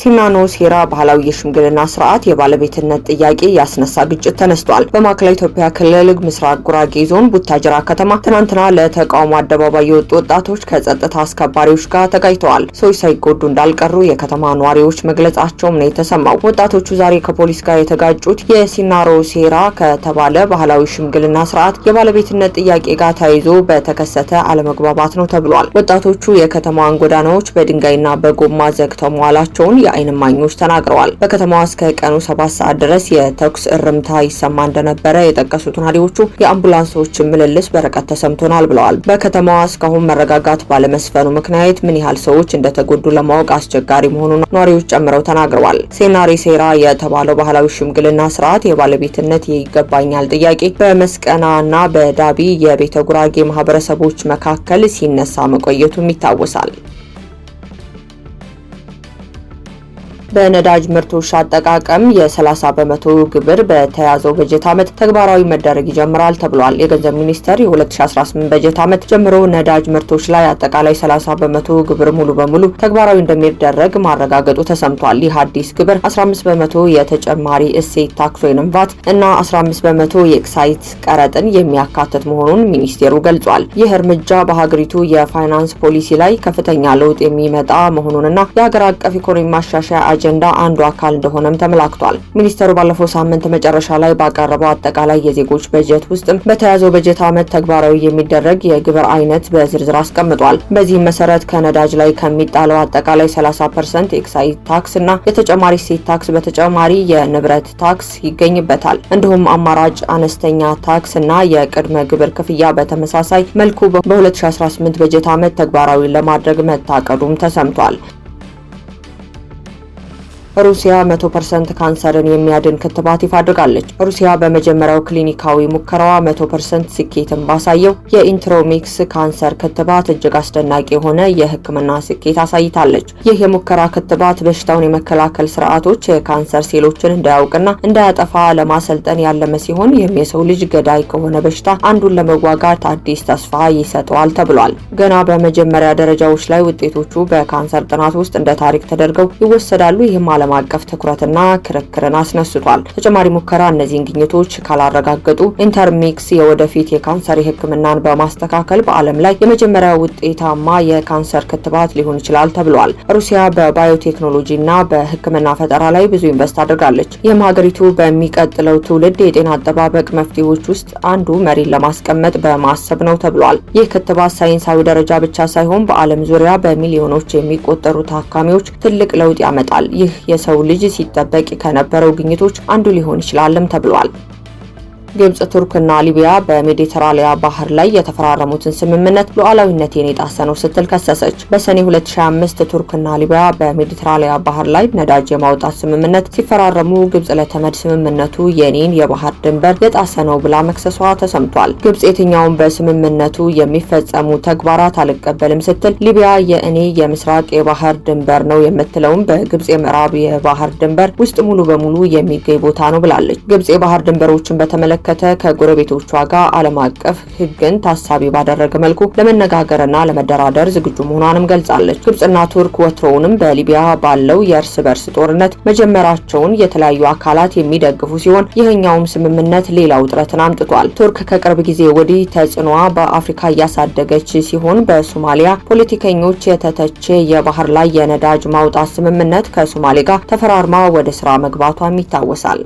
ሲናኖ ሴራ ባህላዊ የሽምግልና ስርዓት የባለቤትነት ጥያቄ ያስነሳ ግጭት ተነስቷል። በማዕከላዊ ኢትዮጵያ ክልል ምስራቅ ጉራጌ ዞን ቡታጅራ ከተማ ትናንትና ለተቃውሞ አደባባይ የወጡ ወጣቶች ከጸጥታ አስከባሪዎች ጋር ተጋጭተዋል። ሰዎች ሳይጎዱ እንዳልቀሩ የከተማ ነዋሪዎች መግለጻቸውም ነው የተሰማው። ወጣቶቹ ዛሬ ከፖሊስ ጋር የተጋጩት የሲናሮ ሴራ ከተባለ ባህላዊ ሽምግልና ስርዓት የባለቤትነት ጥያቄ ጋር ተያይዞ በተከሰተ አለመግባባት ነው ተብሏል። ወጣቶቹ የከተማዋን ጎዳናዎች በድንጋይና በጎማ ዘግተው መዋላቸውን የዓይን እማኞች ተናግረዋል። በከተማዋ እስከ ቀኑ 7 ሰዓት ድረስ የተኩስ እርምታ ይሰማ እንደነበረ የጠቀሱት ነዋሪዎቹ የአምቡላንሶች ምልልስ በርቀት ተሰምቶናል ብለዋል። በከተማዋ እስካሁን መረጋጋት ባለመስፈኑ ምክንያት ምን ያህል ሰዎች እንደተጎዱ ለማወቅ አስቸጋሪ መሆኑን ነዋሪዎች ጨምረው ተናግረዋል። ሲናሪ ሴራ የተባለው ባህላዊ ሽምግልና ስርዓት የባለቤትነት ይገባኛል ጥያቄ በመስቀናና በዳቢ የቤተ ጉራጌ ማህበረሰቦች መካከል ሲነሳ መቆየቱም ይታወሳል። በነዳጅ ምርቶች አጠቃቀም የ30 በመቶ ግብር በተያዘው በጀት ዓመት ተግባራዊ መደረግ ይጀምራል ተብሏል። የገንዘብ ሚኒስቴር የ2018 በጀት ዓመት ጀምሮ ነዳጅ ምርቶች ላይ አጠቃላይ 30 በመቶ ግብር ሙሉ በሙሉ ተግባራዊ እንደሚደረግ ማረጋገጡ ተሰምቷል። ይህ አዲስ ግብር 15 በመቶ የተጨማሪ እሴት ታክስ ወይም ቫት እና 15 በመቶ የኤክሳይዝ ቀረጥን የሚያካትት መሆኑን ሚኒስቴሩ ገልጿል። ይህ እርምጃ በሀገሪቱ የፋይናንስ ፖሊሲ ላይ ከፍተኛ ለውጥ የሚመጣ መሆኑንና የሀገር አቀፍ ኢኮኖሚ ማሻሻያ አጀንዳ አንዱ አካል እንደሆነም ተመላክቷል። ሚኒስተሩ ባለፈው ሳምንት መጨረሻ ላይ ባቀረበው አጠቃላይ የዜጎች በጀት ውስጥም በተያዘው በጀት ዓመት ተግባራዊ የሚደረግ የግብር አይነት በዝርዝር አስቀምጧል። በዚህ መሰረት ከነዳጅ ላይ ከሚጣለው አጠቃላይ 30% ኤክሳይዝ ታክስ እና የተጨማሪ እሴት ታክስ በተጨማሪ የንብረት ታክስ ይገኝበታል። እንዲሁም አማራጭ አነስተኛ ታክስ እና የቅድመ ግብር ክፍያ በተመሳሳይ መልኩ በ2018 በጀት ዓመት ተግባራዊ ለማድረግ መታቀዱም ተሰምቷል። ሩሲያ 100% ካንሰርን የሚያድን ክትባት ይፋ አድርጋለች። ሩሲያ በመጀመሪያው ክሊኒካዊ ሙከራዋ 100% ስኬትን ባሳየው የኢንትሮሚክስ ካንሰር ክትባት እጅግ አስደናቂ የሆነ የሕክምና ስኬት አሳይታለች። ይህ የሙከራ ክትባት በሽታውን የመከላከል ስርዓቶች የካንሰር ሴሎችን እንዳያውቅና እንዳያጠፋ ለማሰልጠን ያለመ ሲሆን ይህም የሰው ልጅ ገዳይ ከሆነ በሽታ አንዱን ለመዋጋት አዲስ ተስፋ ይሰጠዋል ተብሏል። ገና በመጀመሪያ ደረጃዎች ላይ ውጤቶቹ በካንሰር ጥናት ውስጥ እንደ ታሪክ ተደርገው ይወሰዳሉ። ይህም ዓለም አቀፍ ትኩረትና ክርክርን አስነስቷል። ተጨማሪ ሙከራ እነዚህን ግኝቶች ካላረጋገጡ ኢንተርሚክስ የወደፊት የካንሰር ሕክምናን በማስተካከል በዓለም ላይ የመጀመሪያ ውጤታማ የካንሰር ክትባት ሊሆን ይችላል ተብሏል። ሩሲያ በባዮቴክኖሎጂና በሕክምና ፈጠራ ላይ ብዙ ኢንቨስት አድርጋለች። ይህም ሀገሪቱ በሚቀጥለው ትውልድ የጤና አጠባበቅ መፍትሄዎች ውስጥ አንዱ መሪን ለማስቀመጥ በማሰብ ነው ተብሏል። ይህ ክትባት ሳይንሳዊ ደረጃ ብቻ ሳይሆን በዓለም ዙሪያ በሚሊዮኖች የሚቆጠሩ ታካሚዎች ትልቅ ለውጥ ያመጣል። ይህ የሰው ልጅ ሲጠበቅ ከነበረው ግኝቶች አንዱ ሊሆን ይችላልም ተብሏል። ግብጽ፣ ቱርክና ሊቢያ በሜዲተራኒያን ባህር ላይ የተፈራረሙትን ስምምነት ሉዓላዊነትን የጣሰ ነው ስትል ከሰሰች። በሰኔ 2025 ቱርክና ሊቢያ በሜዲተራኒያን ባህር ላይ ነዳጅ የማውጣት ስምምነት ሲፈራረሙ ግብጽ ለተመድ ስምምነቱ የኔን የባህር ድንበር የጣሰ ነው ብላ መክሰሷ ተሰምቷል። ግብጽ የትኛውን በስምምነቱ የሚፈጸሙ ተግባራት አልቀበልም ስትል፣ ሊቢያ የእኔ የምስራቅ የባህር ድንበር ነው የምትለውም በግብጽ የምዕራብ የባህር ድንበር ውስጥ ሙሉ በሙሉ የሚገኝ ቦታ ነው ብላለች። ግብጽ የባህር ድንበሮችን በተመለከተ ከጎረቤቶቿ ጋር ዓለም አቀፍ ሕግን ታሳቢ ባደረገ መልኩ ለመነጋገርና ለመደራደር ዝግጁ መሆኗንም ገልጻለች። ግብጽና ቱርክ ወትሮውንም በሊቢያ ባለው የእርስ በርስ ጦርነት መጀመራቸውን የተለያዩ አካላት የሚደግፉ ሲሆን ይህኛውም ስምምነት ሌላ ውጥረትን አምጥቷል። ቱርክ ከቅርብ ጊዜ ወዲህ ተጽዕኖዋ በአፍሪካ እያሳደገች ሲሆን በሶማሊያ ፖለቲከኞች የተተቸ የባህር ላይ የነዳጅ ማውጣት ስምምነት ከሶማሌ ጋር ተፈራርማ ወደ ስራ መግባቷም ይታወሳል።